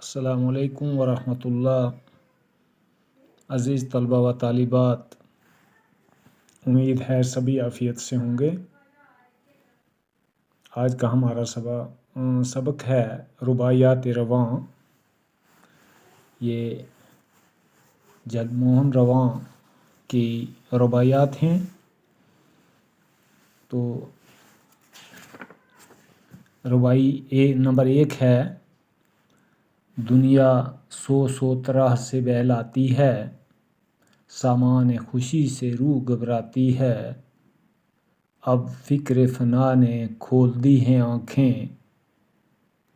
السلام علیکم ورحمۃ اللہ۔ عزیز طلبہ و طالبات، امید ہے سبھی عافیت سے ہوں گے۔ آج کا ہمارا سبق ہے رباعیات رواں۔ یہ جگموہن رواں کی رباعیات ہیں۔ تو رباعی نمبر 1 ہے: دنیا سو طرح سے بہلاتی ہے، سامان خوشی سے روح گھبراتی ہے، اب فکر فنا نے کھول دی ہیں آنکھیں،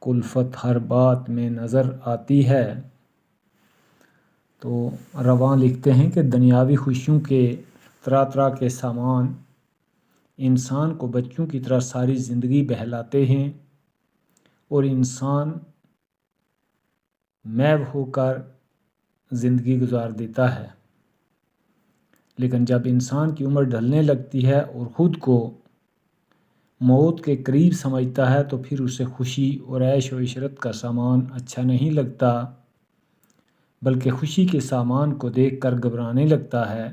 کلفت ہر بات میں نظر آتی ہے۔ تو رواں لکھتے ہیں کہ دنیاوی خوشیوں کے طرح کے سامان انسان کو بچوں کی طرح ساری زندگی بہلاتے ہیں اور انسان محو ہو کر زندگی گزار دیتا ہے۔ لیکن جب انسان کی عمر ڈھلنے لگتی ہے اور خود کو موت کے قریب سمجھتا ہے تو پھر اسے خوشی اور عیش و عشرت کا سامان اچھا نہیں لگتا، بلکہ خوشی کے سامان کو دیکھ کر گھبرانے لگتا ہے،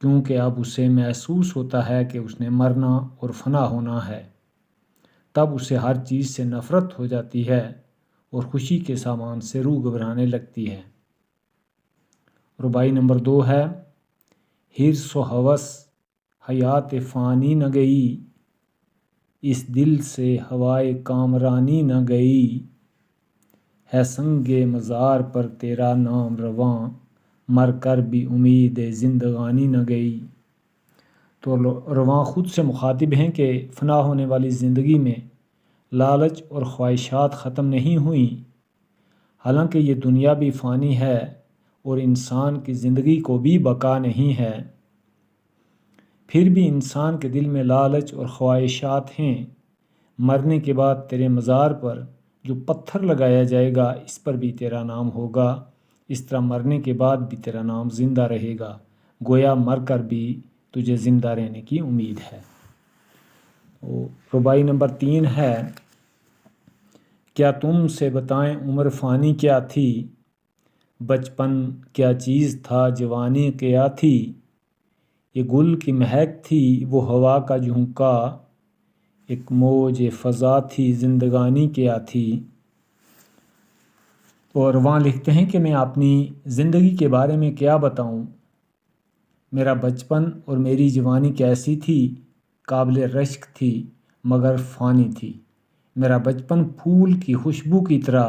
کیونکہ اب اسے محسوس ہوتا ہے کہ اس نے مرنا اور فنا ہونا ہے۔ تب اسے ہر چیز سے نفرت ہو جاتی ہے اور خوشی کے سامان سے روح گھبرانے لگتی ہے۔ رباعی نمبر 2 ہے: حرص و ہوس حیات فانی نہ گئی، اس دل سے ہوائے کامرانی نہ گئی، ہے سنگ مزار پر تیرا نام رواں، مر کر بھی امید زندگانی نہ گئی۔ تو رواں خود سے مخاطب ہیں کہ فنا ہونے والی زندگی میں لالچ اور خواہشات ختم نہیں ہوئیں، حالانکہ یہ دنیا بھی فانی ہے اور انسان کی زندگی کو بھی بقا نہیں ہے، پھر بھی انسان کے دل میں لالچ اور خواہشات ہیں۔ مرنے کے بعد تیرے مزار پر جو پتھر لگایا جائے گا اس پر بھی تیرا نام ہوگا، اس طرح مرنے کے بعد بھی تیرا نام زندہ رہے گا، گویا مر کر بھی تجھے زندہ رہنے کی امید ہے۔ رباعی نمبر 3 ہے: کیا تم سے بتائیں عمر فانی کیا تھی، بچپن کیا چیز تھا جوانی کیا تھی، یہ گل کی مہک تھی وہ ہوا کا جھونکا، ایک موج فضا تھی زندگانی کیا تھی۔ اور وہاں لکھتے ہیں کہ میں اپنی زندگی کے بارے میں کیا بتاؤں، میرا بچپن اور میری جوانی کیسی تھی، قابل رشک تھی مگر فانی تھی۔ میرا بچپن پھول کی خوشبو کی طرح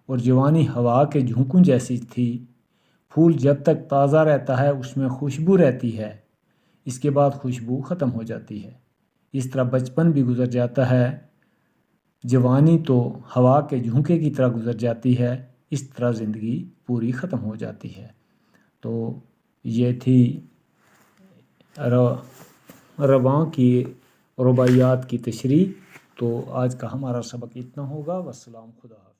اور جوانی ہوا کے جھونکوں جیسی تھی۔ پھول جب تک تازہ رہتا ہے اس میں خوشبو رہتی ہے، اس کے بعد خوشبو ختم ہو جاتی ہے۔ اس طرح بچپن بھی گزر جاتا ہے، جوانی تو ہوا کے جھونکے کی طرح گزر جاتی ہے، اس طرح زندگی پوری ختم ہو جاتی ہے۔ تو یہ تھی رواں کی رباعیات کی تشریح۔ تو آج کا ہمارا سبق اتنا ہوگا۔ والسلام، خدا حافظ۔